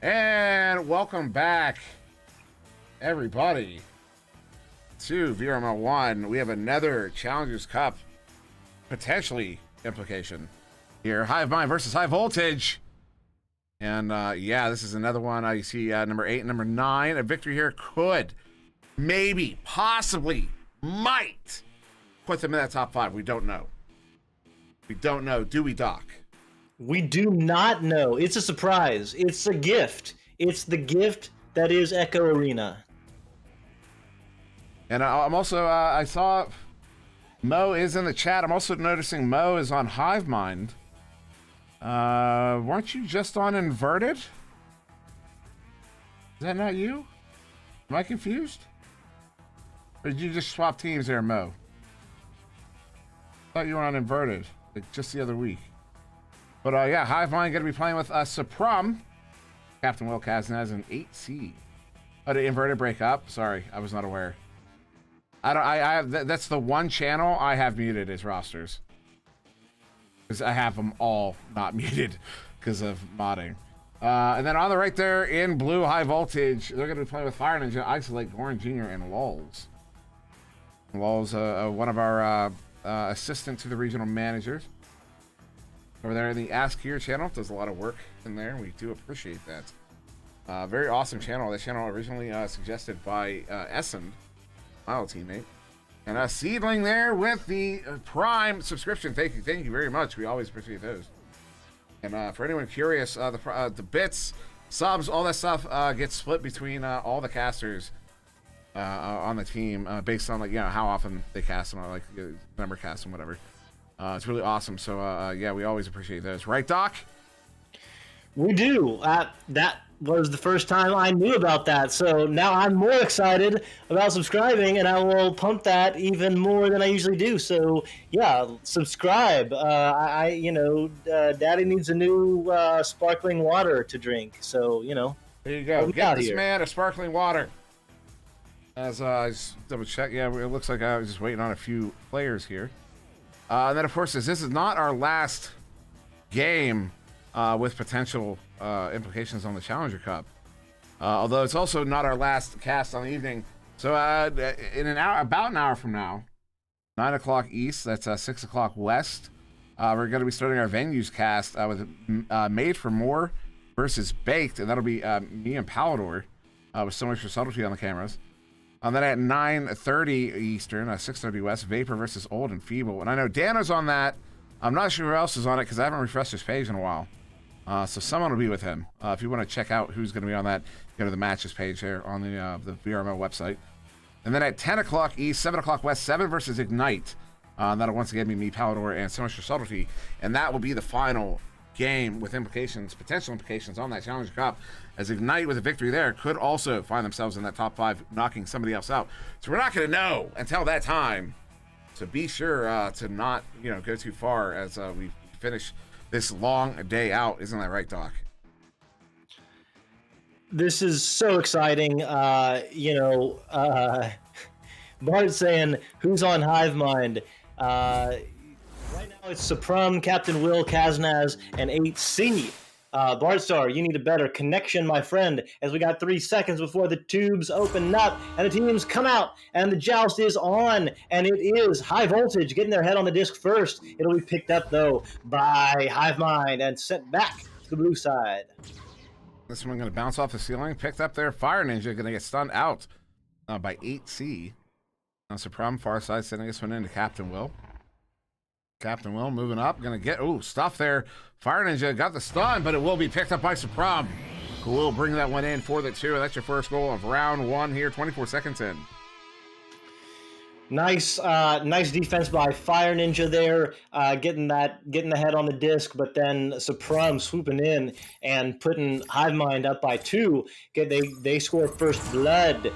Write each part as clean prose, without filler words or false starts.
And welcome back, everybody, to VRML 1. We have another Challengers Cup, potentially, implication here. Hive Mind versus High Voltage. And, yeah, this is another one. You see number 8 and number 9. A victory here could, maybe, possibly, might put them in that top 5. We don't know. We don't know. Do we, Doc? We do not know. It's a surprise. It's a gift. It's the gift that is Echo Arena. And I'm also, I saw Mo is in the chat. I'm also noticing Mo is on Hive Mind. Weren't you just on Inverted? Is that not you? Am I confused? Or did you just swap teams there, Mo? I thought you were on Inverted like just the other week. But yeah, Hive Mind going to be playing with Suprum, Captain Will Kaznaz, and 8C. Oh, did Inverted break up? Sorry, I was not aware. That's the one channel I have muted as rosters. Because I have them all not muted because of modding. And then on the right there in blue, High Voltage, they're going to be playing with Fire Ninja, Isolate, Goran Jr., and Lulz. Lulz, one of our assistant to the regional managers. Over there in the Ask Here channel, does a lot of work in there. We do appreciate that. Very awesome channel. This channel originally suggested by Essen, my old teammate. And Seedling there with the Prime subscription. Thank you very much. We always appreciate those. And for anyone curious, the bits, subs, all that stuff gets split between all the casters on the team based on how often they cast them, or number cast them, whatever. It's really awesome. So yeah, we always appreciate those, right, Doc? We do. That was the first time I knew about that. So now I'm more excited about subscribing, and I will pump that even more than I usually do. So yeah, subscribe. Daddy needs a new sparkling water to drink. So there you go. Get this man a sparkling water. As I just double check, yeah, it looks like I was just waiting on a few players here. And then, of course, this is not our last game with potential implications on the Challenger Cup. Although it's also not our last cast on the evening. So in about an hour from now, 9 o'clock East, that's 6 o'clock West, we're going to be starting our venues cast with Made for More versus Baked, and that'll be me and Palador with so much for subtlety on the cameras. And then at 9:30 Eastern, 6:30 West, Vapor versus Old and Feeble. And I know Dano's on that. I'm not sure who else is on it because I haven't refreshed his page in a while. So someone will be with him. If you want to check out who's going to be on that, go to the matches page there on the VRML website. And then at 10 o'clock East, 7 o'clock West, 7 versus Ignite. That'll once again be me, Palador, and so much for subtlety. And that will be the final game with potential implications on that Challenger Cup, as Ignite with a victory there could also find themselves in that top 5, knocking somebody else out. So we're not going to know until that time. So be sure to not go too far as we finish this long day out. Isn't that right, Doc? This is so exciting. Bart's saying, who's on Hive Mind? Right now it's Suprum, Captain Will, Kaznaz, and 8C. Bardstar, you need a better connection, my friend, as we got 3 seconds before the tubes open up and the teams come out and the joust is on, and it is High Voltage getting their head on the disc first. It'll be picked up, though, by Hive Mind and sent back to the blue side. This one going to bounce off the ceiling. Picked up there. Fire Ninja going to get stunned out by 8C. Suprum, far side, sending this one into Captain Will. Captain Will moving up, gonna get stuff there. Fire Ninja got the stun, but it will be picked up by Suprum, who will bring that one in for the 2. That's your first goal of round 1 here, 24 seconds in. Nice defense by Fire Ninja there, getting the head on the disc, but then Suprum swooping in and putting Hive Mind up by 2. They score first blood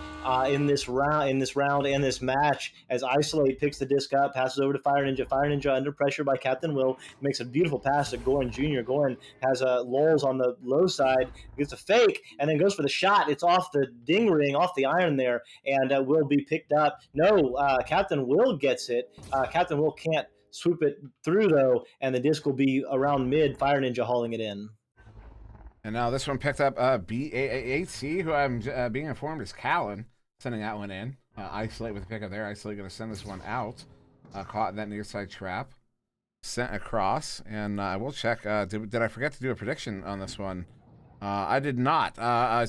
in this round and this match as Isolate picks the disc up, passes over to Fire Ninja. Fire Ninja under pressure by Captain Will makes a beautiful pass to Goran Jr. Goran has Lulz on the low side, gets a fake, and then goes for the shot. It's off the ding ring, off the iron there, and will be picked up. No, Captain Will gets it. Captain Will can't swoop it through, though, and the disc will be around mid. Fire Ninja hauling it in. And now this one picked up B8C, who I'm being informed is Callan, sending that one in. Isolate with the pickup there. Isolate going to send this one out. Caught in that near side trap. Sent across. And I will check. Did I forget to do a prediction on this one? I did not.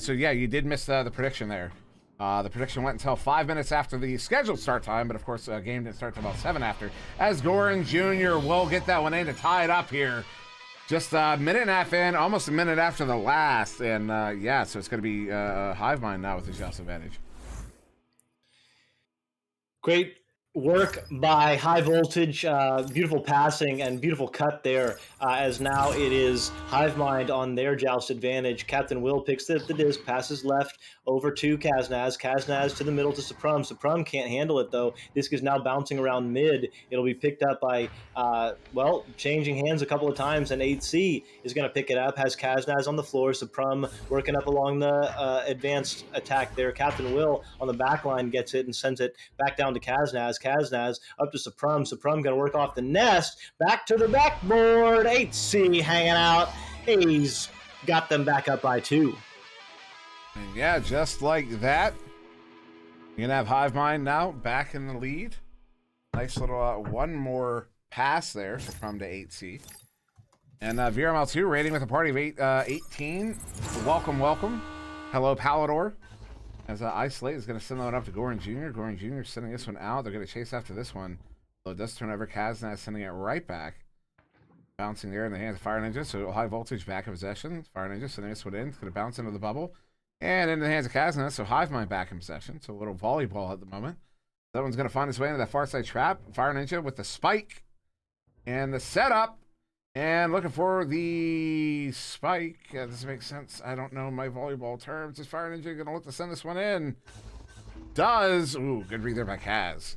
So yeah, you did miss the prediction there. The prediction went until 5 minutes after the scheduled start time, but of course, game didn't start until about 7 after. As Goran Jr. will get that one in to tie it up here. Just a minute and a half in, almost a minute after the last. And yeah, so it's going to be Hive Mind now with the Joust advantage. Great work by High Voltage, beautiful passing and beautiful cut there, as now it is Hive Mind on their Joust advantage. Captain Will picks the disc, passes left over to Kaznaz. Kaznaz to the middle to Suprum. Suprum can't handle it though. Disc is now bouncing around mid. It'll be picked up by, well, changing hands a couple of times, and 8C is going to pick it up. Has Kaznaz on the floor. Suprum working up along the advanced attack there. Captain Will on the back line gets it and sends it back down to Kaznaz. Kaznaz up to Suprum. Suprum going to work off the nest. Back to the backboard. 8C hanging out. He's got them back up by 2. And yeah, just like that, you're going to have Hive Mind now back in the lead. Nice little one more pass there from to 8C. And VRML 2 rating with a party of 18. Welcome, welcome. Hello, Palador. As Isolate is going to send that one up to Goran Jr. Goran Jr. sending this one out. They're going to chase after this one. So it does turn over. Kaznaz sending it right back. Bouncing there in the hands of Fire Ninja. So High Voltage back in possession. Fire Ninja sending this one in. It's going to bounce into the bubble. And into the hands of Kaznaz. So Hive Mind back in possession. So a little volleyball at the moment. That one's going to find its way into that far side trap. Fire Ninja with the spike. And the setup. And looking for the spike. Does this make sense? I don't know my volleyball terms. Is Fire Ninja going to look to send this one in? Does. Ooh, good read there by Kaz.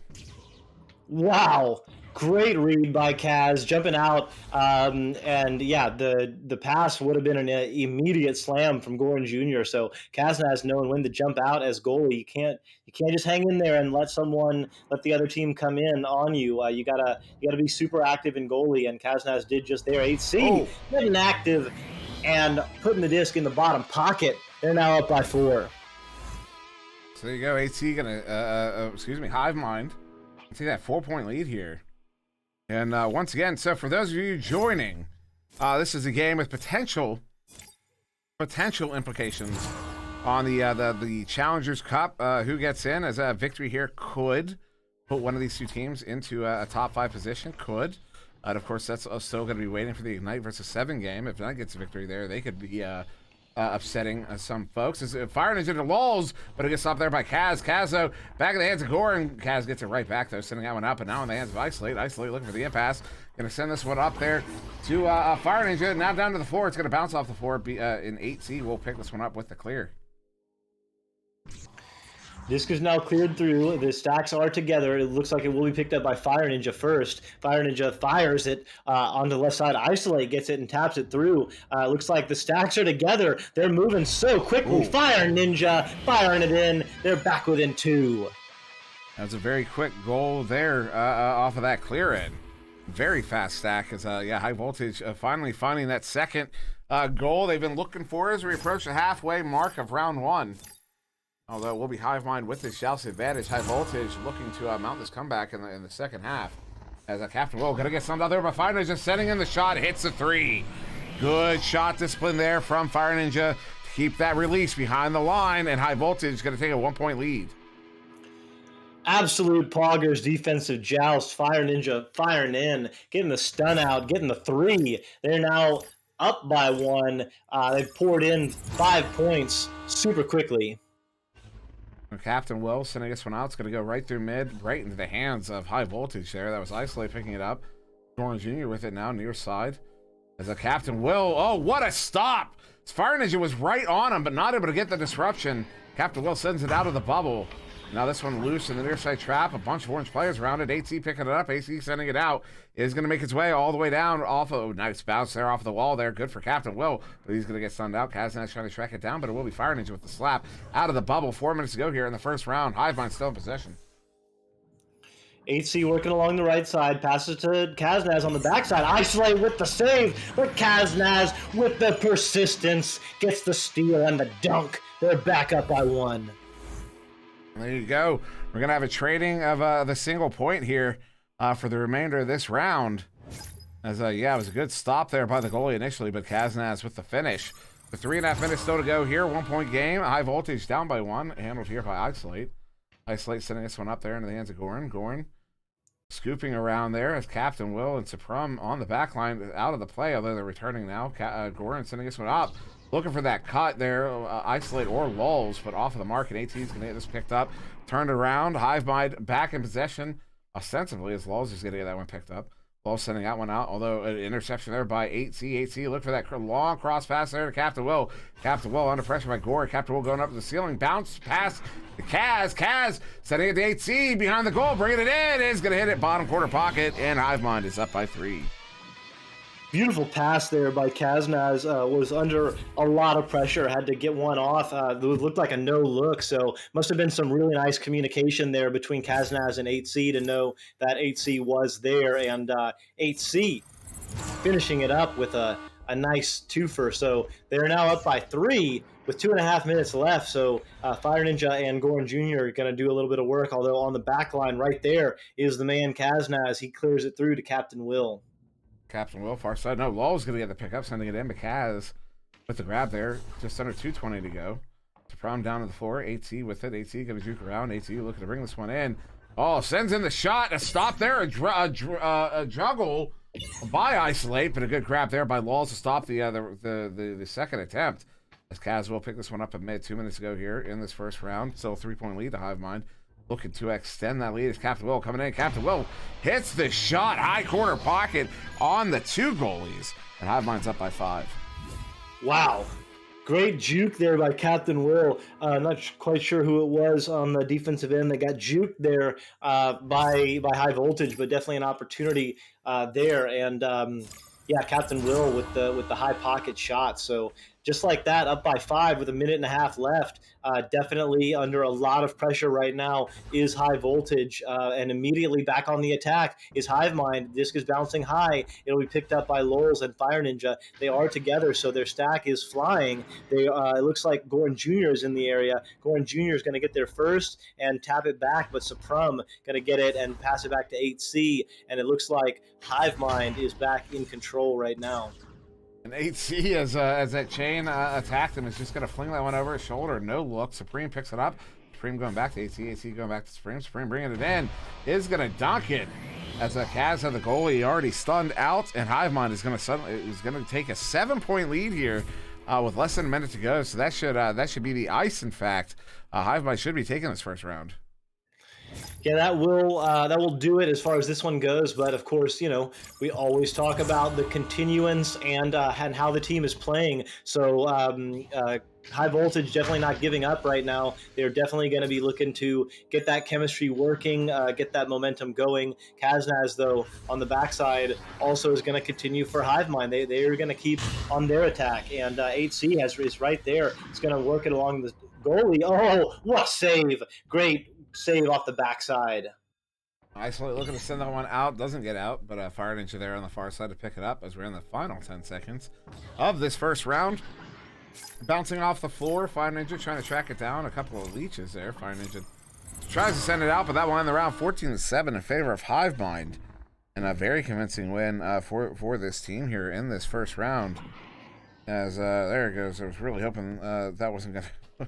Wow. Great read by Kaz, jumping out. And yeah, the pass would have been an immediate slam from Goran Jr. So Kaznaz knowing when to jump out as goalie. You can't just hang in there and let the other team come in on you. You gotta be super active in goalie, and Kaznaz did just there. 8C getting active and putting the disc in the bottom pocket. They're now up by 4. So there you go. 8C gonna Hive Mind. See that 4-point lead here. And once again, so for those of you joining, this is a game with potential implications on the Challengers Cup. Who gets in as a victory here could put one of these two teams into a top 5 position. Could. And of course, that's still going to be waiting for the Ignite versus 7 game. If Ignite gets a victory there, they could be upsetting some folks. As Fire Ninja into lulls, but it gets stopped there by Kaz. Kaz, though, back in the hands of Goran. Kaz gets it right back, though, sending that one up, and now in the hands of Isolate. Isolate looking for the impasse. Going to send this one up there to Fire Ninja. Now down to the floor. It's going to bounce off the floor. In 8C, we'll pick this one up with the clear. Disc is now cleared through. The stacks are together. It looks like it will be picked up by Fire Ninja first. Fire Ninja fires it onto the left side. Isolate gets it and taps it through. Looks like the stacks are together. They're moving so quickly. Ooh. Fire Ninja firing it in. They're back within 2. That was a very quick goal there off of that clear in. Very fast stack as High Voltage finally finding that second goal they've been looking for as we approach the halfway mark of round 1. Although we'll be Hive Mind with this Joust advantage. High Voltage looking to mount this comeback in the second half. As Captain Will gonna get summed out there by Fire Ninja, sending in the shot, hits the 3. Good shot discipline there from Fire Ninja to keep that release behind the line, and High Voltage gonna take a 1-point lead. Absolute poggers defensive joust. Fire Ninja firing in, getting the stun out, getting the 3. They're now up by 1. They've poured in 5 points super quickly. Captain Will sending this one out. It's going to go right through mid, right into the hands of High Voltage there. That was Isolate picking it up. Goran Jr. with it now, near side. As a Captain Will, oh, what a stop! Fire Ninja was right on him, but not able to get the disruption. Captain Will sends it out of the bubble. Now this one loose in the near side trap. A bunch of orange players around it. 8C picking it up. 8C sending it out. Is going to make its way all the way down off of, nice bounce there off the wall there. Good for Captain Will, but he's going to get stunned out. Kaznaz trying to track it down, but it will be Fire Ninja with the slap out of the bubble. 4 minutes to go here in the first round. Hive Mind still in possession. HC working along the right side, passes to Kaznaz on the backside. Isolate with the save, but Kaznaz with the persistence gets the steal and the dunk. They're back up by 1. There you go. We're going to have a trading of the single point here for the remainder of this round. As yeah, it was a good stop there by the goalie initially, but Kaznaz with the finish. With 3.5 minutes still to go here, 1-point game. High Voltage down by 1, handled here by Isolate. Isolate sending this one up there into the hands of Goran. Goran scooping around there as Captain Will and Suprum on the back line out of the play, although they're returning now. Goran sending this one up. Looking for that cut there, Isolate or Lulls, but off of the mark, and AT is going to get this picked up. Turned around, Hive Mind back in possession, ostensibly, as Lulls is going to get that one picked up. Lulls sending that one out, although an interception there by 8C. 8C, look for that long cross pass there to Captain Will. Captain Will under pressure by Gore. Captain Will going up to the ceiling, bounce pass to Kaz. Kaz sending it to 8C behind the goal, bringing it in. Is going to hit it bottom corner pocket, and Hive Mind is up by 3. Beautiful pass there by Kaznaz. Was under a lot of pressure, had to get one off. It looked like a no-look, so must have been some really nice communication there between Kaznaz and 8C to know that 8C was there, and 8C finishing it up with a nice twofer. So they're now up by 3 with 2.5 minutes left, so Fire Ninja and Goran Jr. are going to do a little bit of work, although on the back line right there is the man Kaznaz. He clears it through to Captain Will. Captain Will, far side. No, Lowell's going to get the pickup, sending it in. McCaz with the grab there. Just under 2:20 to go. To Prom down to the floor. 8C with it. 8C going to juke around. 8C looking to bring this one in. Oh, sends in the shot. A stop there. A juggle by Isolate, but a good grab there by Lulls to stop the second attempt. As Kaz will pick this one up at mid 2 minutes ago here in this first round. Still a 3-point lead to Hive Mind. Looking to extend that lead as Captain Will coming in. Captain Will hits the shot, high corner pocket on the 2 goalies. And Hive Mind's up by 5. Wow. Great juke there by Captain Will. Not quite sure who it was on the defensive end that got juked there by High Voltage, but definitely an opportunity there. And yeah, Captain Will with the high pocket shot. So just like that, up by 5 with 1.5 minutes left. Definitely under a lot of pressure right now is High Voltage, and immediately back on the attack is Hive Mind. Disc is bouncing high. It'll be picked up by Lulls and Fire Ninja. They are together, so their stack is flying. It looks like Goran Jr. is in the area. Goran Jr. is going to get there first and tap it back, but Suprum going to get it and pass it back to 8C, and it looks like Hive Mind is back in control right now. And 8C, as that chain attacked him, is just going to fling that one over his shoulder. No look. Supreme picks it up. Supreme going back to 8C. 8C going back to Supreme. Supreme bringing it in. Is going to dunk it. As Kaz had the goalie already stunned out, and Hive Mind is going to take a 7-point lead here with less than a minute to go. So that should be the ice. In fact, Hive Mind should be taking this first round. Yeah, that will do it as far as this one goes. But of course, we always talk about the continuance and how the team is playing. So High Voltage definitely not giving up right now. They're definitely going to be looking to get that chemistry working, get that momentum going. Kaznaz, though, on the backside also is going to continue for Hive Mind. They are going to keep on their attack, and 8C is right there. It's going to work it along the goalie. Oh, what a save! Great save off the backside. Isolate looking to send that one out. Doesn't get out, but Fire Ninja there on the far side to pick it up as we're in the final 10 seconds of this first round. Bouncing off the floor, Fire Ninja trying to track it down. A couple of leeches there. Fire Ninja tries to send it out, but that one in the round 14-7 in favor of Hive Mind. And a very convincing win for this team here in this first round. As there it goes. I was really hoping that wasn't going to...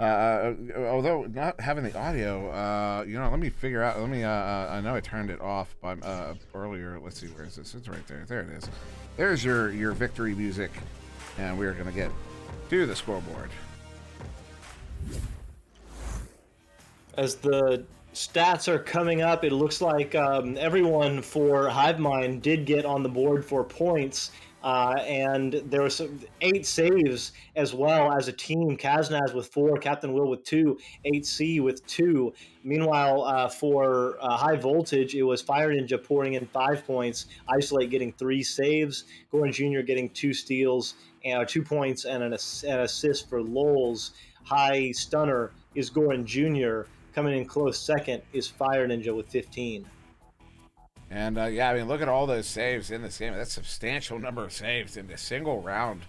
although not having the audio, let me figure out. I know I turned it off by earlier. Let's see, where is this? It's right there. There it is. There's your victory music, and we're gonna get to the scoreboard. As the stats are coming up, it looks like everyone for Hive Mind did get on the board for points. And there was 8 saves as well as a team. Kaznaz with 4, Captain Will with 2, 8C with 2. Meanwhile, for High Voltage, it was Fire Ninja pouring in 5 points, Isolate getting 3 saves, Goran Jr. getting 2 steals, 2 points, and an assist for Lulls. High Stunner is Goran Jr. Coming in close second is Fire Ninja with 15. And yeah, I mean, look at all those saves in this game. That's a substantial number of saves in a single round.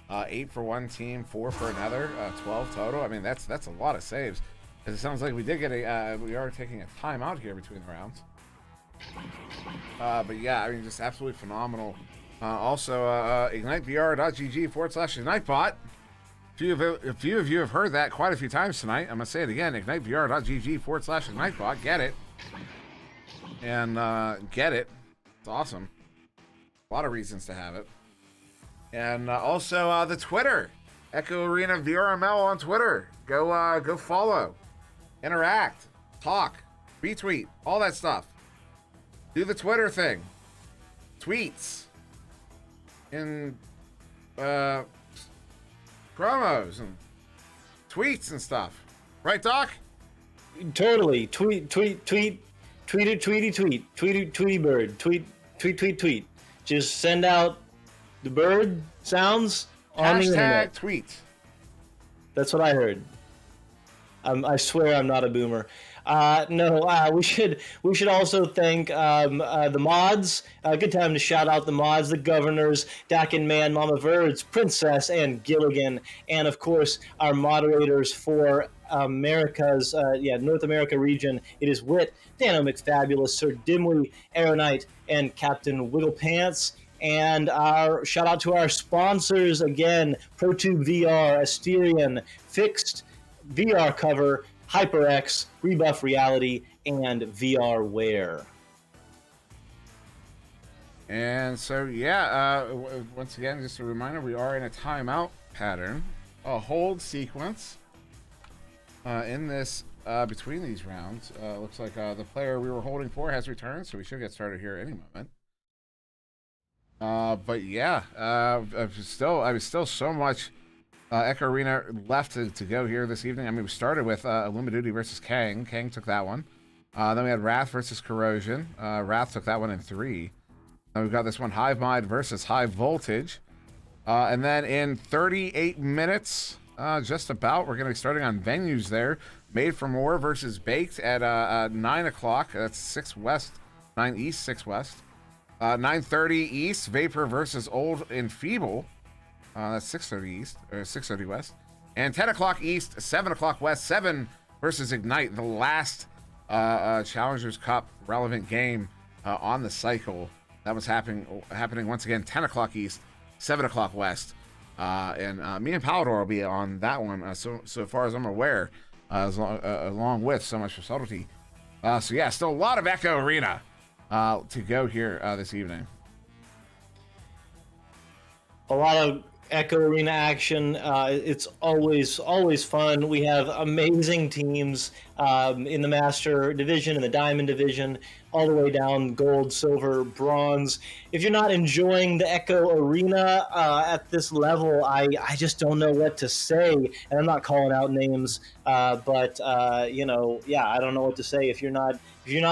8 for one team, 4 for another, 12 total. I mean, that's a lot of saves. It sounds like we did get we are taking a timeout here between the rounds. But yeah, I mean, just absolutely phenomenal. Also, ignitevr.gg/ignitebot. A few of you have heard that quite a few times tonight. I'm going to say it again, ignitevr.gg/ignitebot. Get it. And get it. It's awesome. A lot of reasons to have it. And also the Twitter. Echo Arena VRML on Twitter. Go follow. Interact. Talk. Retweet. All that stuff. Do the Twitter thing. Tweets. And promos and tweets and stuff. Right, Doc? Totally. Tweet, tweety bird. Tweet. Just send out the bird sounds on the internet. Tweet. That's what I heard. I swear I'm not a boomer. We should also thank the mods. Good time to shout out the mods, the governors, Dak and Man, Mama Verds, Princess, and Gilligan, and of course our moderators for America's North America region. It is Wit, Dano McFabulous, SirDimwi, Aeronite, and Captain Wigglepants. And our shout out to our sponsors again: ProTube VR, Asterion, Fixed VR Cover, HyperX, Rebuff Reality, and VRWare. And so, once again, just a reminder, we are in a timeout pattern, a hold sequence in this between these rounds. Looks like the player we were holding for has returned, so we should get started here any moment. But yeah, I was still so much Echo Arena left to go here this evening. I mean, we started with Illumiduty versus Kang. Kang took that one. Then we had Wrath versus Corrosion. Wrath took that one in 3. Then we've got this one, Hive Mind versus High Voltage. And then in 38 minutes, just about, we're going to be starting on venues there. Made for More versus Baked at 9 o'clock. That's 6 West, 9 East, 6 West. 9:30 East, Vapor versus Old and Feeble. That's 6:30 East, or 6:30 West. And 10 o'clock East, 7 o'clock West, 7 versus Ignite, the last Challengers Cup relevant game on the cycle. That was happening once again, 10 o'clock East, 7 o'clock West. And me and Palador will be on that one, so far as I'm aware, along with So Much for Subtlety. So yeah, still a lot of Echo Arena to go here this evening. A lot of Echo Arena action. It's always fun. We have amazing teams in the Master Division, in the Diamond Division, all the way down gold, silver, bronze. If you're not enjoying the Echo Arena at this level, I just don't know what to say. And I'm not calling out names, but I don't know what to say. If you're not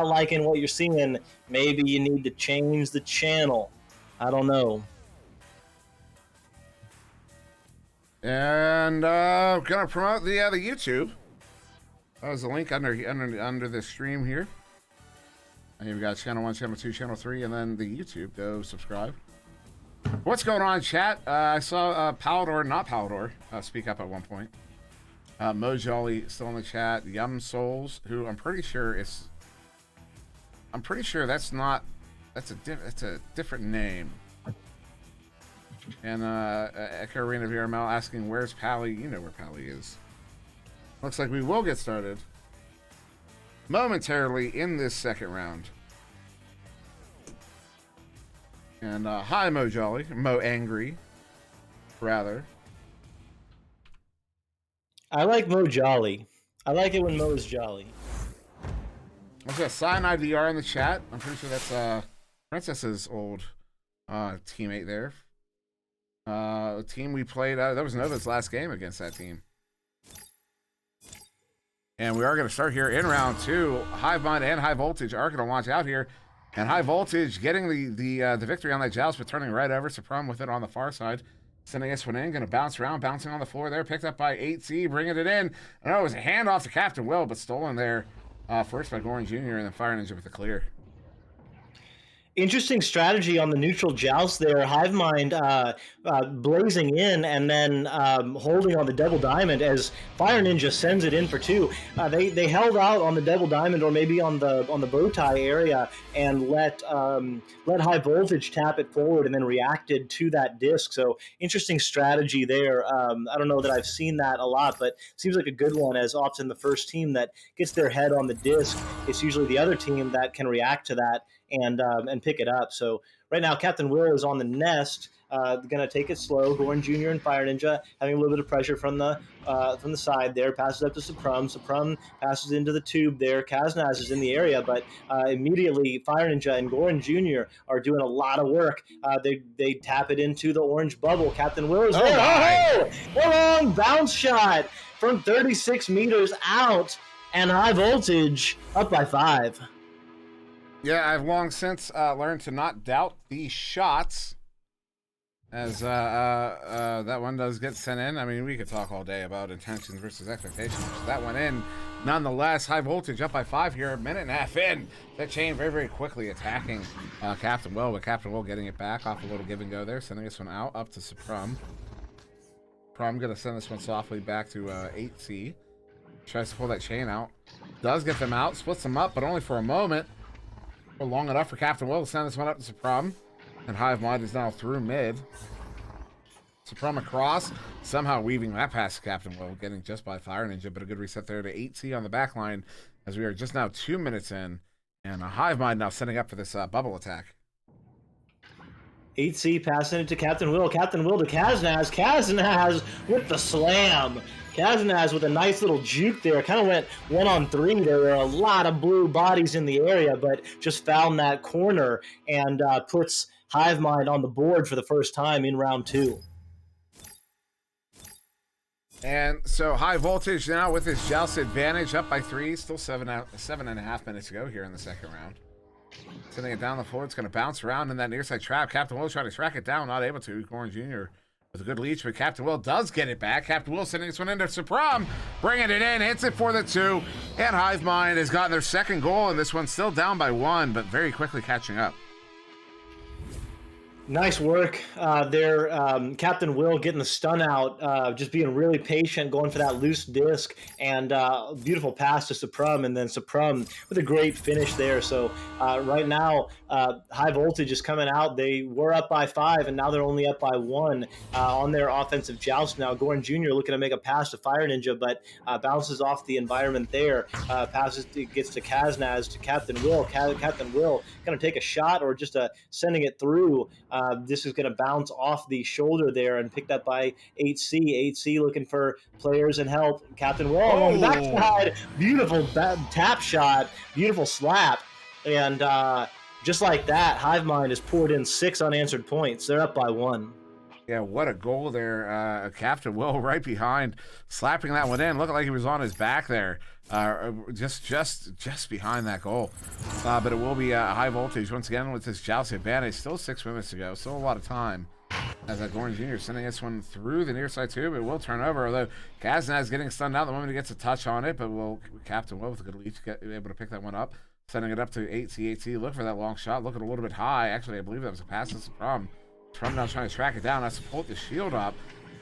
liking what you're seeing, maybe you need to change the channel. I don't know. And gonna promote the YouTube. There's a link under the stream here. And you've got channel 1, channel 2, channel 3, and then the YouTube. Go subscribe. What's going on, chat? I saw Palador speak up at one point. Mo Jolly still in the chat. Yum Souls, who I'm pretty sure that's a different name. And Echo Arena VRML asking, where's Pally? You know where Pally is. Looks like we will get started momentarily in this second round. And hi, Mo Jolly. Mo Angry, rather. I like Mo Jolly. I like it when Mo is jolly. What's that? Cyanide VR in the chat. I'm pretty sure that's Princess's old teammate there. Team we played, that was Nova's last game against that team. And we are going to start here in round 2. Hive Mind and High Voltage are going to launch out here. And High Voltage getting the victory on that joust, but turning right over. Supreme with it on the far side. Sending this one in, going to bounce around, bouncing on the floor there. Picked up by 8C, bringing it in. I know it was a handoff to Captain Will, but stolen there first by Goring Jr. and then Fire Ninja with the clear. Interesting strategy on the neutral joust there. Hivemind blazing in and then holding on the double diamond as Fire Ninja sends it in for two. They held out on the double diamond or maybe on the bow tie area and let High Voltage tap it forward and then reacted to that disc. So interesting strategy there. I don't know that I've seen that a lot, but seems like a good one, as often the first team that gets their head on the disc, it's usually the other team that can react to that and pick it up. So right now, Captain Will is on the nest, going to take it slow. Goran Jr. and Fire Ninja having a little bit of pressure from the side there. Passes up to Suprum. Suprum passes into the tube there. Kaznaz is in the area, but immediately Fire Ninja and Goran Jr. are doing a lot of work. They tap it into the orange bubble. Captain Will is there. Oh, a long bounce shot from 36 meters out, and High Voltage up by 5. Yeah, I've long since learned to not doubt these shots, as that one does get sent in. I mean, we could talk all day about intentions versus expectations. That went in. Nonetheless, High Voltage up by 5 here, a minute and a half in. That chain very, very quickly attacking Captain Will, but Captain Will getting it back off a little give and go there, sending this one out up to Suprum. Suprum going to send this one softly back to 8C. Tries to pull that chain out. Does get them out, splits them up, but only for a moment. Long enough for Captain Will to send this one up to Suprum. And Hivemind is now through mid. Suprum across, somehow weaving that past Captain Will, getting just by Fire Ninja, but a good reset there to 8C on the back line, as we are just now 2 minutes in. And Hivemind now setting up for this bubble attack. 8C passing it to Captain Will. Captain Will to Kaznaz. Kaznaz with the slam. Kaznaz with a nice little juke there. Kind of went 1-on-3. There were a lot of blue bodies in the area, but just found that corner and puts Hivemind on the board for the first time in round 2. And so High Voltage now with his joust advantage up by 3. Still 7.5 minutes to go here in the second round. Sending it down the floor. It's going to bounce around in that near side trap. Captain Will trying to track it down. Not able to. Goran Jr. with a good leech, but Captain Will does get it back. Captain Will sending this one into Suprum. Bringing it in. Hits it for the 2. And Hivemind has gotten their second goal. And this one's still down by 1, but very quickly catching up. Nice work there. Captain Will getting the stun out, just being really patient, going for that loose disc, and beautiful pass to Suprum, and then Suprum with a great finish there. So right now, High Voltage is coming out. They were up by 5, and now they're only up by 1 on their offensive joust now. Goran Jr. looking to make a pass to Fire Ninja, but bounces off the environment there. Gets to Kaznaz, to Captain Will. Captain Will going to take a shot or just sending it through. This is going to bounce off the shoulder there and picked up by 8C. 8C looking for players and help. Captain Will on the backside. Beautiful tap shot. Beautiful slap. And just like that, Hivemind has poured in 6 unanswered points. They're up by 1. Yeah, what a goal there. Captain Will right behind, slapping that one in. Looking like he was on his back there. Just behind that goal. But it will be High Voltage once again with this joust advantage. Still 6 minutes to go. Still a lot of time. As Goran Jr. sending this one through the near side tube. It will turn over, although Kaznaz getting stunned out the moment he gets a touch on it. But Captain Will with a good lead to be able to pick that one up. Sending it up to 8C. 8C look for that long shot. Looking a little bit high. Actually, I believe that was a pass. That's the problem. Trump now trying to track it down. Has to pull the shield up.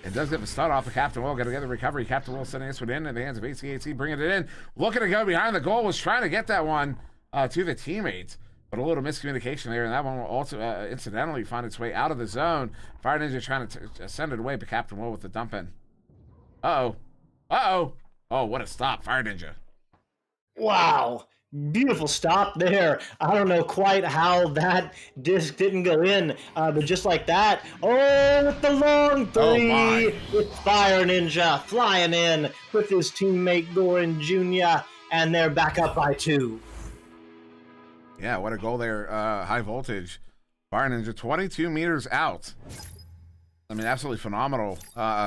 It does get the stun off. The Captain Will got to get the recovery. Captain Will sending this one in the hands of 8C. Bringing it in. Looking to go behind the goal. Was trying to get that one to the teammates. But a little miscommunication there. And that one will also incidentally find its way out of the zone. Fire Ninja trying to send it away. But Captain Will with the dump in. Uh-oh. Uh-oh. Oh, what a stop. Fire Ninja. Wow. Beautiful stop there. I don't know quite how that disc didn't go in, but just like that. Oh, with the long 3 with Fire Ninja flying in with his teammate Goran Jr. And they're back up by 2. Yeah, what a goal there. High Voltage. Fire Ninja 22 meters out. I mean, absolutely phenomenal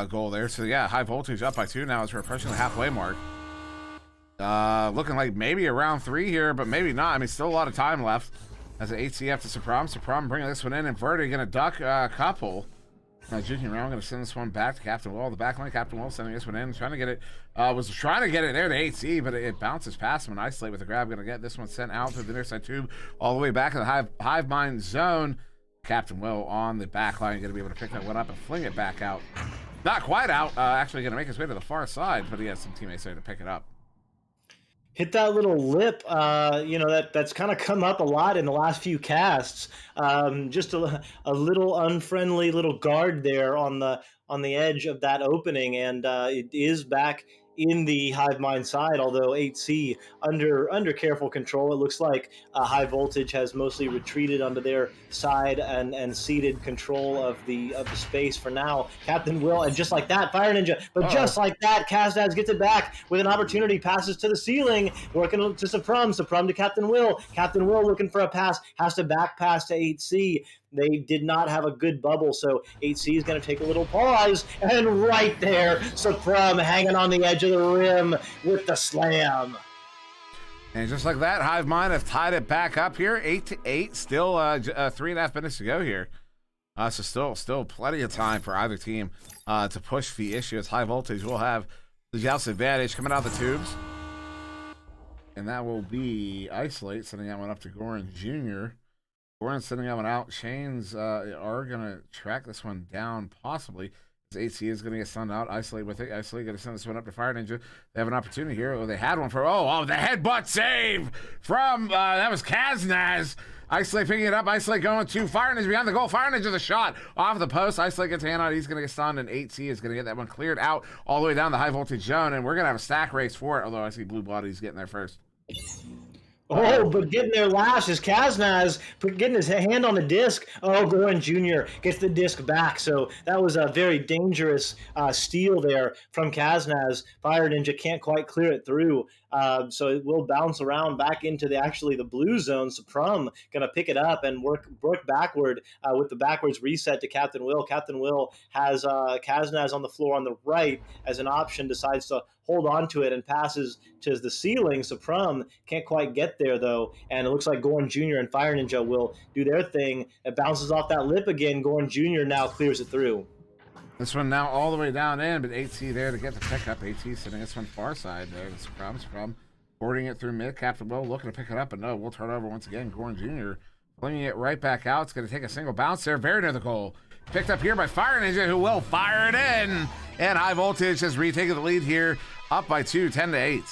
goal there. So yeah, High Voltage up by 2 now as we're approaching the halfway mark. Looking like maybe around 3 here, but maybe not. I mean, still a lot of time left. As an 8CF to Suprum. Suprum bringing this one in. Inverted, going to duck a couple. Junior Round going to send this one back to Captain Will. The back line, Captain Will sending this one in, trying to get it. Was trying to get it there to 8C, but it bounces past him and Isolate with a grab. Going to get this one sent out through the near side tube, all the way back in the Hive Mind zone. Captain Will on the back line, going to be able to pick that one up and fling it back out. Not quite out. Actually going to make his way to the far side, but he has some teammates there to pick it up. Hit that little lip, you know, that's kind of come up a lot in the last few casts. Just a little unfriendly little guard there on the edge of that opening, and it is back in the Hive Mind side, although 8C under careful control. It looks like High Voltage has mostly retreated onto their side and ceded control of the space for now. Captain Will, and just like that, Fire Ninja, but just like that, Kaznaz gets it back with an opportunity, passes to the ceiling, working to Suprum to Captain Will. Captain Will looking for a pass, has to back pass to 8C. They did not have a good bubble, so 8C is going to take a little pause, and right there, Suprum hanging on the edge of the rim with the slam. And just like that, Hive Mind have tied it back up here, 8-8. Still 3.5 minutes to go here. So still plenty of time for either team to push the issue, as High Voltage will have the joust advantage coming out the tubes. And that will be Isolate sending that one up to Goran Jr. Goran sending that one out. Chains are going to track this one down, possibly. AC is going to get stunned out. Isolate with it. Isolate going to send this one up to Fire Ninja. They have an opportunity here. Oh, they had one for... the headbutt save from... that was Kaznaz. Isolate picking it up. Isolate going to Fire Ninja behind the goal. Fire Ninja the shot off the post. Isolate gets a hand on it. He's going to get stunned, and 8C is going to get that one cleared out all the way down the High Voltage zone, and we're going to have a stack race for it, although I see Blue Body's getting there first. Oh, but getting there last is Kaznaz, getting his hand on the disc. Oh, Goran Jr. gets the disc back. So that was a very dangerous steal there from Kaznaz. Fire Ninja can't quite clear it through. So it will bounce around back into the blue zone. Suprum going to pick it up and work backward with the backwards reset to Captain Will. Captain Will has Kaznaz on the floor on the right as an option, decides to hold on to it and passes to the ceiling. Suprum can't quite get there, though, and it looks like Goran Jr. and Fire Ninja will do their thing. It bounces off that lip again. Goran Jr. now clears it through. This one now all the way down in, but 8C there to get the pickup. 8C sitting this one far side there. Suprum boarding it through mid. Captain Will looking to pick it up, but no, we'll turn it over once again. Goran Jr. flinging it right back out. It's going to take a single bounce there, very near the goal. Picked up here by Fire Ninja, who will fire it in. And High Voltage has retaken the lead here, up by 2, 10-8.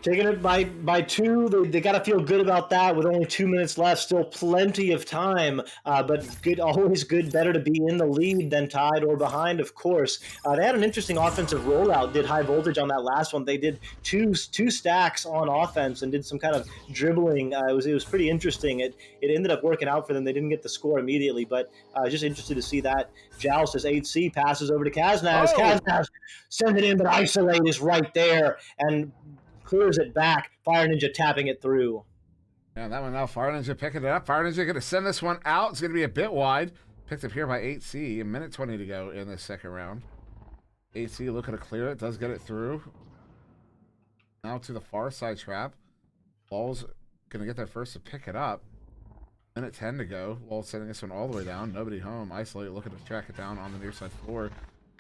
Taking it by 2, they got to feel good about that with only 2 minutes left. Still plenty of time, but good, always good. Better to be in the lead than tied or behind, of course. They had an interesting offensive rollout. Did High Voltage on that last one? They did two stacks on offense and did some kind of dribbling. It was pretty interesting. It ended up working out for them. They didn't get the score immediately, but just interested to see that joust as 8C passes over to Kaznaz. Kaznaz sends it in, but Isolate is right there and clears it back. Fire Ninja tapping it through. Yeah, that one now. Fire Ninja picking it up. Fire Ninja going to send this one out. It's going to be a bit wide. Picked up here by 8C. 1:20 to go in this second round. 8C looking to clear it. Does get it through. Now to the far side trap. Ball's going to get there first to pick it up. 1:10 to go. Wall sending this one all the way down. Nobody home. Isolate looking to track it down on the near side floor.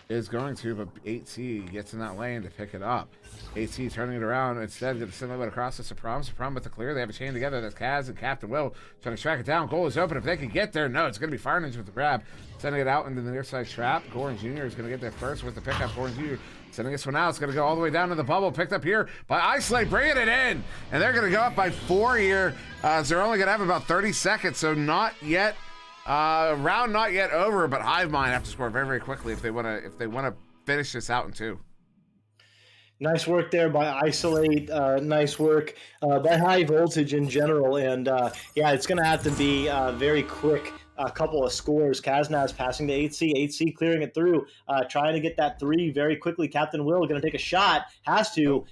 Is going to, but 8C gets in that lane to pick it up. 8C turning it around, instead going to send it across to Suprum. Suprum with the clear. They have a chain together. That's Kaz and Captain Will trying to track it down. Goal is open. If they can get there, no, it's going to be Fire Ninja with the grab. Sending it out into the near side trap. Goran Jr. is going to get there first with the pickup. Goran Jr. sending this one out. It's going to go all the way down to the bubble. Picked up here by Isolate, bringing it in. And they're going to go up by 4 here. So they're only going to have about 30 seconds, so not yet. Round not yet over, but Hive Mind have to score very, very quickly if they want to finish this out in 2. Nice work there by Isolate. Nice work by High Voltage in general. And yeah, it's going to have to be very quick. A couple of scores. Kaznaz passing to 8C. 8C clearing it through, trying to get that 3 very quickly. Captain Will going to take a shot. Has to.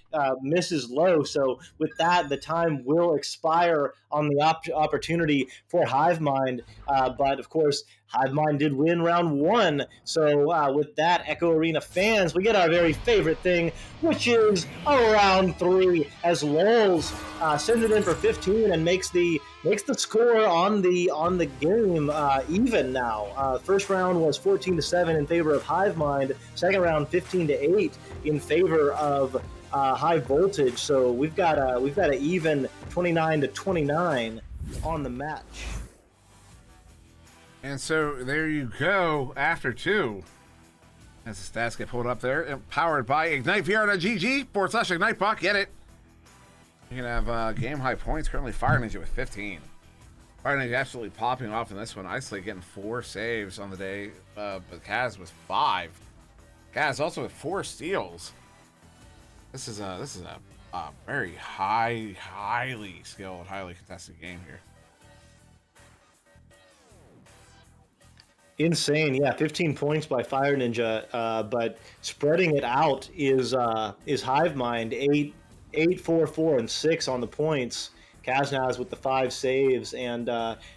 Misses low. So with that, the time will expire on the opportunity for Hive Mind. But of course, HiveMind did win round 1. So with that, Echo Arena fans, we get our very favorite thing, which is a round 3, as Lols sends it in for 15 and makes the score on the game even now. First round was 14-7 in favor of HiveMind. Second round 15-8 in favor of High Voltage. So we've got an even 29-29 on the match. And so there you go after 2. As the stats get pulled up there, powered by IgniteVR.gg/IgniteBot. Get it. You can have game high points. Currently Fire Ninja with 15. Fire Ninja absolutely popping off in this one. Isolate getting 4 saves on the day, but Kaz was 5. Kaz also with 4 steals. This is a very highly skilled, highly contested game here. Insane, yeah, 15 points by Fire Ninja, but spreading it out is HiveMind, 8, 4, 4, and 6 on the points. Kaznaz with the 5 saves, and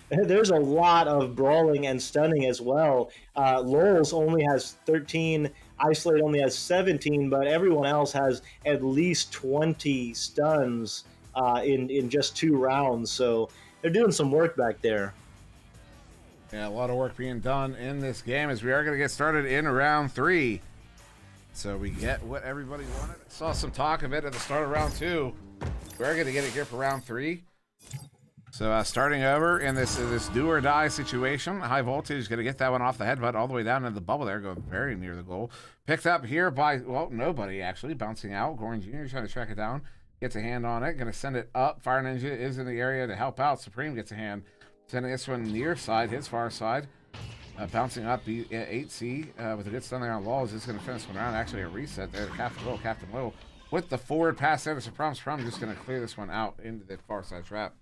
there's a lot of brawling and stunning as well. Lols only has 13, Isolate only has 17, but everyone else has at least 20 stuns in just 2 rounds, so they're doing some work back there. Yeah, a lot of work being done in this game as we are going to get started in round 3. So we get what everybody wanted. I saw some talk of it at the start of round 2. We're going to get it here for round 3. So starting over in this do or die situation, High Voltage is going to get that one off the headbutt all the way down into the bubble there, going very near the goal. Picked up here by, well, nobody actually, bouncing out. Goran Jr. trying to track it down, gets a hand on it, going to send it up. Fire Ninja is in the area to help out. Supreme gets a hand. Sending this one near side, his far side. Bouncing up, 8C with a good stun there on Walls. Is going to finish one around. Actually, a reset there. Captain Will with the forward pass there to Supreme. Supreme just going to clear this one out into the far side trap.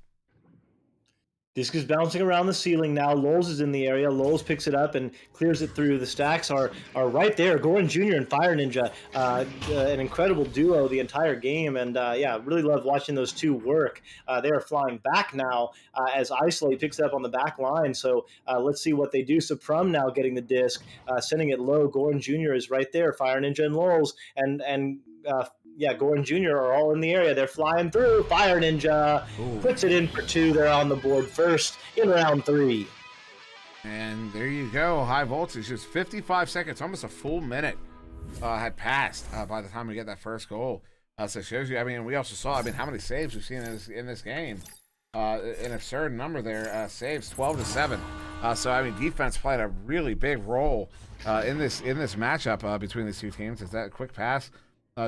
Disc is bouncing around the ceiling now. Lols is in the area. Lols picks it up and clears it through. The stacks are right there. Goran Jr. and Fire Ninja, an incredible duo the entire game. And yeah, really love watching those two work. They are flying back now as Isolate picks it up on the back line. So let's see what they do. Supreme now getting the disc, sending it low. Goran Jr. is right there. Fire Ninja and Lols. And yeah, Goran Jr. are all in the area. They're flying through. Fire Ninja puts it in for 2. They're on the board first in round 3. And there you go. High Voltage, just 55 seconds, almost a full minute had passed by the time we get that first goal. So it shows you, I mean, we also saw, how many saves we've seen in this game. An absurd number there. Saves 12-7. So, I mean, defense played a really big role in this matchup between these two teams. Is that quick pass?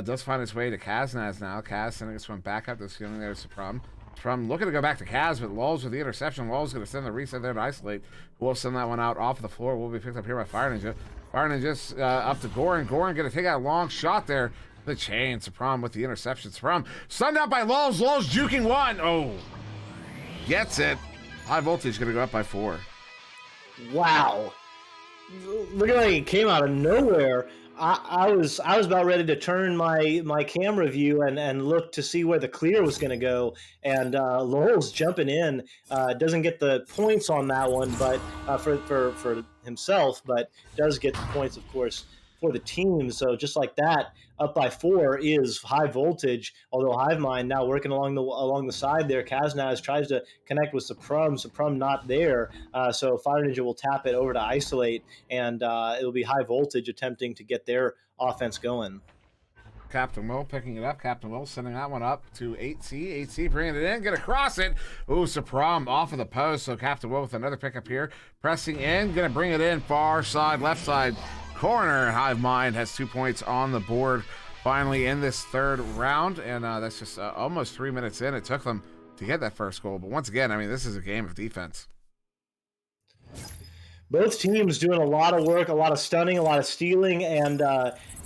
Does find its way to Kaznaz now. Kaz sending this one back up the ceiling there to Supreme. Supreme looking to go back to Kaz, but Lulz with the interception. Lulz going to send the reset there to Isolate. We'll send that one out off the floor. Will be picked up here by Fire Ninja. Fire Ninja's up to Goran. Goran going to take out a long shot there. The chain. Supreme with the interception. Supreme stunned out by Lulz. Lulz juking one. Oh, gets it. High Voltage going to go up by 4. Wow. Look at how he came out of nowhere. I was about ready to turn my camera view and look to see where the clear was going to go, and Lowell's jumping in, doesn't get the points on that one, but for himself, but does get the points, of course, for the team. So just like that, up by 4 is High Voltage. Although HiveMind now working along the side there. Kaznaz tries to connect with Supreme. Supreme not there. So Fire Ninja will tap it over to Isolate, and it'll be High Voltage attempting to get their offense going. Captain Will picking it up. Captain Will sending that one up to 8C. 8C bringing it in. Gonna cross it. Ooh, Supreme off of the post. So Captain Will with another pickup here. Pressing in. Gonna bring it in. Far side, left side corner. HiveMind has 2 points on the board finally in this third round. And that's just almost 3 minutes in. It took them to get that first goal. But once again, I mean, this is a game of defense. Both teams doing a lot of work, a lot of stunning, a lot of stealing, and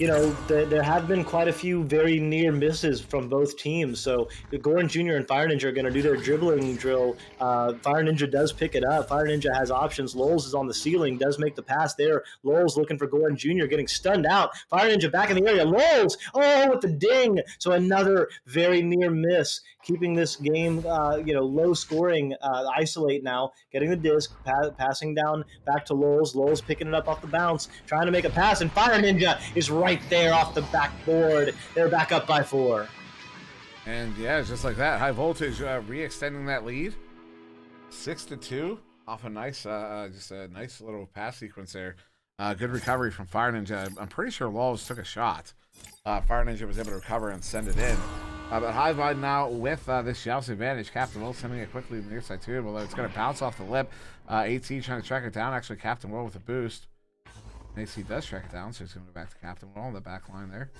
you know, there have been quite a few very near misses from both teams. So Goran Jr. and Fire Ninja are going to do their dribbling drill. Fire Ninja does pick it up. Fire Ninja has options. Lols is on the ceiling, does make the pass there. Lols looking for Goran Jr., getting stunned out. Fire Ninja back in the area. Lols, oh, with the ding. So another very near miss, keeping this game, you know, low scoring. Isolate now, getting the disc, passing down back to Lols. Lols picking it up off the bounce, trying to make a pass, and Fire Ninja is right there off the backboard. They're back up by 4. And yeah, just like that, High Voltage re-extending that lead, 6-2, off a nice, just a nice little pass sequence there. Good recovery from Fire Ninja. I'm pretty sure Lols took a shot. Fire Ninja was able to recover and send it in. But Hive now with this Joust advantage. Captain Will sending it quickly to the near side too, although it's going to bounce off the lip. AT trying to track it down. Actually, Captain Will with a boost. AC does track it down, so he's going to go back to Captain Will on the back line there.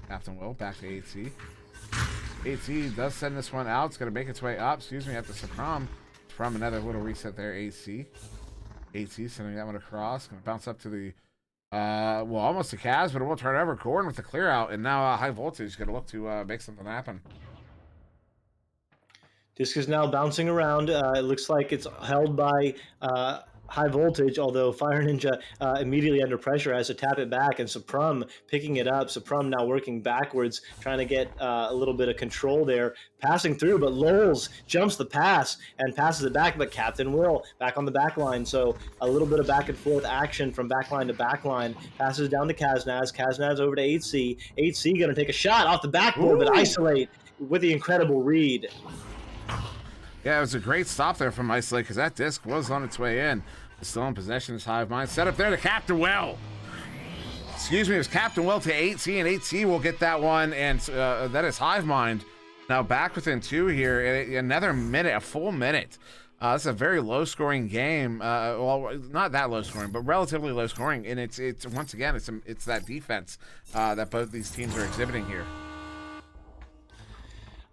Captain Will back to AT. AT does send this one out. It's going to make its way up. Excuse me, after Sakram. From another little reset there, AC. AT sending that one across. Going to bounce up to the, well, almost to Kaz, but it will turn over. Gordon with the clear out, and now High Voltage is going to look to make something happen. Disc is now bouncing around. It looks like it's held by High Voltage, although Fire Ninja immediately under pressure has to tap it back, and Suprum picking it up. Suprum now working backwards, trying to get a little bit of control there, passing through, but Lols jumps the pass and passes it back, but Captain Will back on the back line, so a little bit of back and forth action from backline to backline. Passes down to Kaznaz. Kaznaz over to 8C. 8C going to take a shot off the backboard, but Isolate with the incredible read. Yeah, it was a great stop there from Isolate because that disc was on its way in. Still in possession is Hive Mind. Set up there to Captain Will. Excuse me, it was Captain Will to 8C, and 8C will get that one, and that is Hive Mind. Now back within 2 here. Another minute, a full minute. This is a very low-scoring game. Well, not that low-scoring, but relatively low-scoring. And it's once again, it's that defense that both these teams are exhibiting here.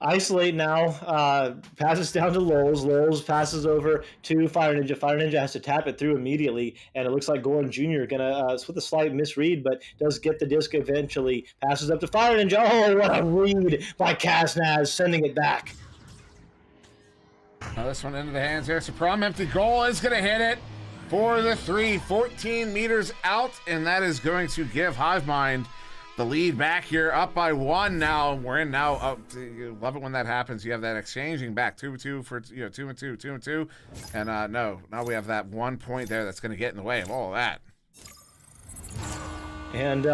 Isolate now, passes down to Lols. Lols passes over to Fire Ninja. Fire Ninja has to tap it through immediately, and it looks like Goran Jr. gonna, with a slight misread, but does get the disc eventually. Passes up to Fire Ninja. Oh, what a read by Kaznaz, sending it back. Now this one into the hands here. Supram empty goal is gonna hit it for the 3, 14 meters out, and that is going to give Hive Mind the lead back here, up by 1 now. We're in now. You love it when that happens. You have that exchanging back 2-2 for 2-2, 2-2, and no, now we have that 1 point there that's going to get in the way of all of that. And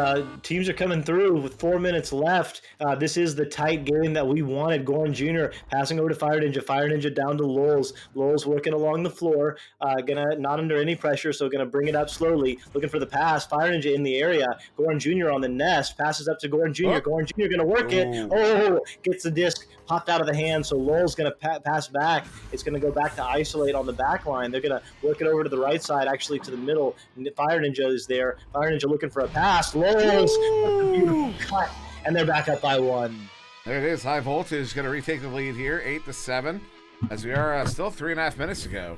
teams are coming through with 4 minutes left. This is the tight game that we wanted. Goran Jr. passing over to Fire Ninja. Fire Ninja down to Lols. Lols working along the floor. Gonna not under any pressure, so gonna bring it up slowly. Looking for the pass. Fire Ninja in the area. Goran Jr. on the nest. Passes up to Goran Jr. Oh. Goran Jr. gonna work it. Oh, gets the disc popped out of the hand. So Lols gonna pass back. It's gonna go back to Isolate on the back line. They're gonna work it over to the right side, actually to the middle. Fire Ninja is there. Fire Ninja looking for a pass. Lols, cut, and they're back up by 1. There it is. High Voltage going to retake the lead here, 8-7, as we are still 3.5 minutes to go.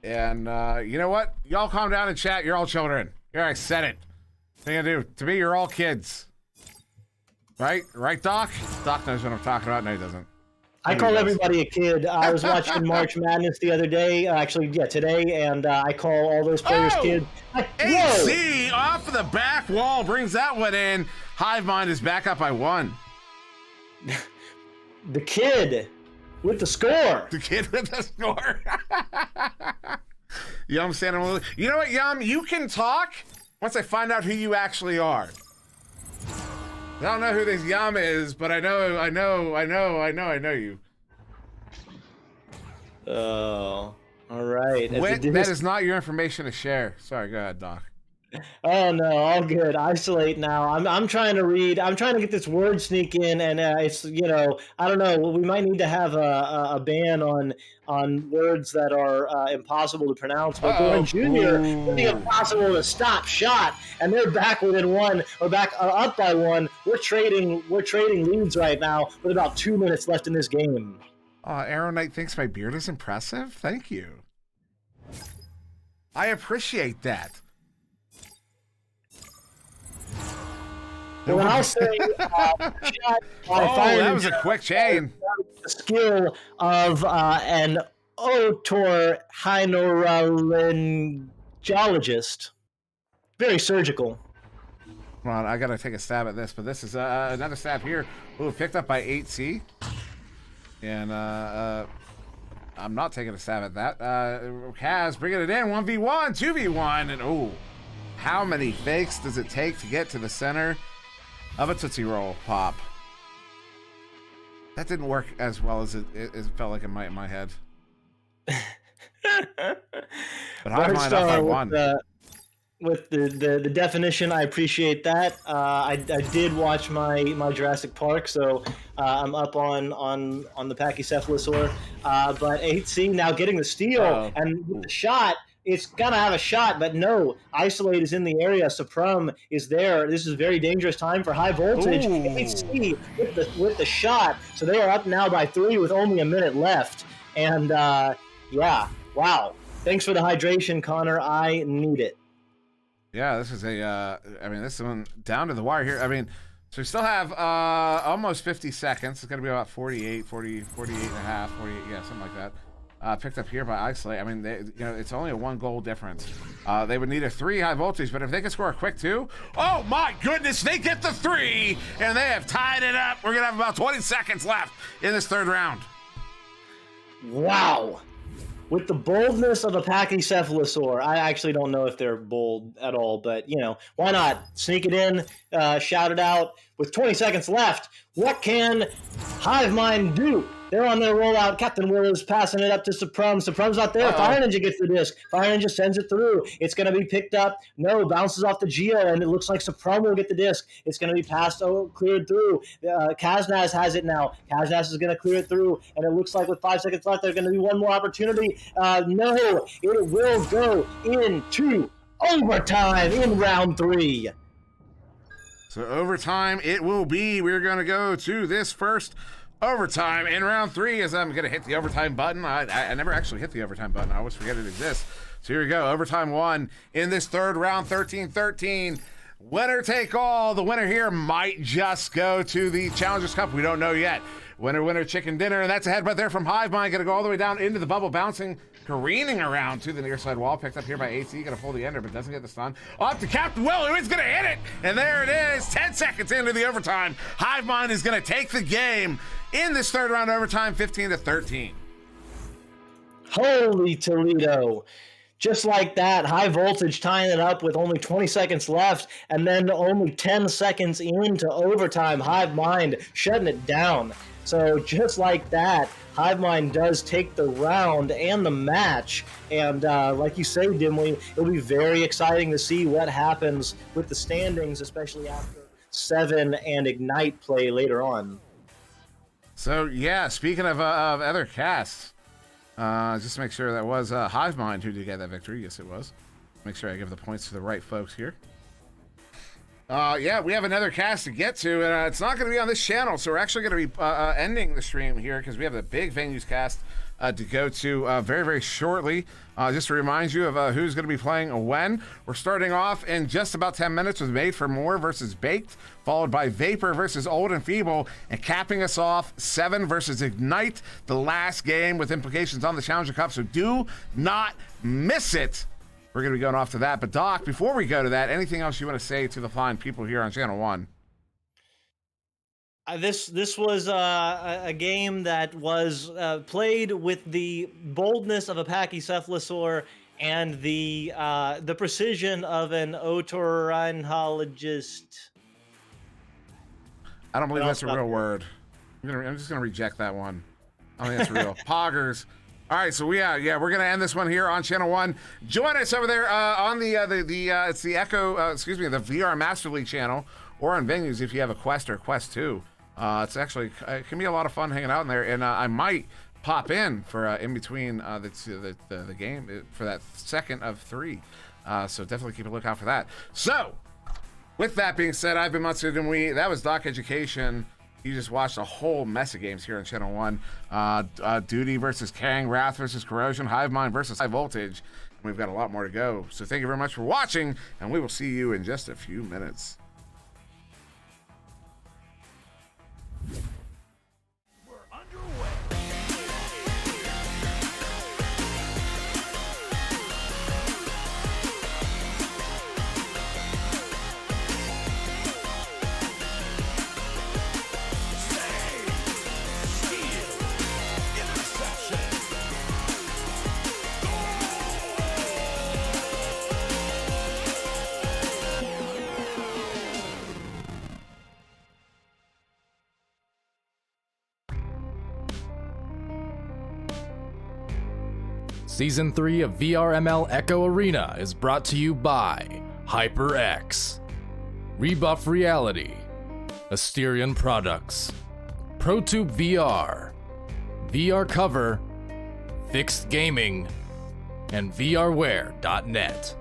And you know what? Y'all calm down and chat. You're all children. Here, I said it. What are you gonna do? To me, you're all kids. Right? Right, Doc? Doc knows what I'm talking about. No, he doesn't. I call everybody a kid. I was watching March Madness the other day, today, and I call all those players kids. AC off of the back wall brings that one in. Hive Mind is back up by 1. The kid with the score. The kid with the score. Yum standing. You know what, Yum? You can talk once I find out who you actually are. I don't know who this Yum is, but I know you. Oh, all right. That is not your information to share. Sorry, go ahead, Doc. Oh no, all good. Isolate now. I'm trying to read. I'm trying to get this word sneak in, and it's I don't know. We might need to have a ban on words that are impossible to pronounce. But Goran Jr. with the impossible to stop shot, and they're back within 1 or back up by 1. We're trading leads right now with about 2 minutes left in this game. Arrow Knight thinks my beard is impressive. Thank you. I appreciate that. Well, then I'll say, that was a quick chain. The skill of an otorhinolaryngologist. Very surgical. Come on, I gotta take a stab at this, but this is another stab here. Ooh, picked up by 8C. And I'm not taking a stab at that. Kaz bringing it in, 1v1, 2v1, and oh, how many fakes does it take to get to the center of a Tootsie Roll pop? That didn't work as well as it felt like it might in my head. But Hive Mind up by 1. With the definition, I appreciate that. I did watch my Jurassic Park, so I'm up on the Pachycephalosaur. But 8C now getting the steal, and with the shot, it's gonna have a shot, but no, Isolate is in the area. Suprum is there. This is a very dangerous time for High Voltage. 8C with the shot, so they are up now by 3 with only a minute left. And yeah, wow. Thanks for the hydration, Connor. I need it. Yeah, this is I mean, this one down to the wire here. I mean, so we still have almost 50 seconds. It's going to be about 48 and a half, 48, yeah, something like that. Picked up here by Isolate. I mean, it's only a 1 goal difference. They would need a 3 High Voltage, but if they can score a quick 2, oh my goodness, they get the 3, and they have tied it up. We're going to have about 20 seconds left in this 3rd round. Wow. With the boldness of a Pachycephalosaur, I actually don't know if they're bold at all, but, why not? Sneak it in, shout it out. With 20 seconds left, what can Hive Mind do? They're on their rollout. Captain Will is passing it up to Suprum. Suprum's not there. Fire Ninja gets the disc. Fire Ninja sends it through. It's going to be picked up. No, bounces off the Geo, and it looks like Suprum will get the disc. It's going to be passed, cleared through. Kaznaz has it now. Kaznaz is going to clear it through, and it looks like with 5 seconds left, there's going to be one more opportunity. No, it will go into overtime in round 3. So overtime it will be. We're going to go to this first overtime in round 3 as I'm going to hit the overtime button. I never actually hit the overtime button. I always forget it exists. So here we go. Overtime 1 in this 3rd round, 13-13. Winner take all. The winner here might just go to the Challengers Cup. We don't know yet. Winner, chicken dinner. And that's a headbutt there from Hive Mind. Going to go all the way down into the bubble, bouncing, careening around to the near side wall. Picked up here by AC. Going to pull the ender, but doesn't get the stun. Up to Captain Will, who is going to hit it. And there it is. 10 seconds into the overtime. Hive Mind is going to take the game in this 3rd round overtime, 15-13. Holy Toledo. Just like that, High Voltage tying it up with only 20 seconds left, and then only 10 seconds into overtime, Hive Mind shutting it down. So just like that, Hive Mind does take the round and the match. And like you say, Dimwi, it'll be very exciting to see what happens with the standings, especially after 7 and Ignite play later on. So yeah, speaking of other casts, just to make sure that was Hive Mind who did get that victory. Yes, it was. Make sure I give the points to the right folks here. Yeah, we have another cast to get to, and it's not going to be on this channel, so we're actually going to be ending the stream here because we have the big venues cast to go to very, very shortly. Just to remind you of who's going to be playing when. We're starting off in just about 10 minutes with Made for More versus Baked, followed by Vapor versus Old and Feeble, and capping us off, 7 versus Ignite, the last game with implications on the Challenger Cup, so do not miss it. We're going to be going off to that. But Doc, before we go to that, anything else you want to say to the fine people here on Channel 1? This was a game that was played with the boldness of a Pachycephalosaur and the precision of an otorhinologist. I don't believe that's a real word. I'm just going to reject that one. I don't think that's real. Poggers. All right, so we're gonna end this one here on Channel 1. Join us over there on the it's the Echo, the VR Master League channel, or on Venues if you have a Quest or Quest 2. It's actually it can be a lot of fun hanging out in there, and I might pop in for in between the game for that 2nd of 3. So definitely keep a lookout for that. So with that being said, I've been SirDimwi. That was DocEducation. You just watched a whole mess of games here on Channel 1. Duty versus Kang, Wrath versus Corrosion, Hive Mind versus High Voltage. And we've got a lot more to go. So thank you very much for watching, and we will see you in just a few minutes. Season 3 of VRML Echo Arena is brought to you by HyperX, Rebuff Reality, Asterion Products, ProTube VR, VR Cover, Fixed Gaming, and VRware.net.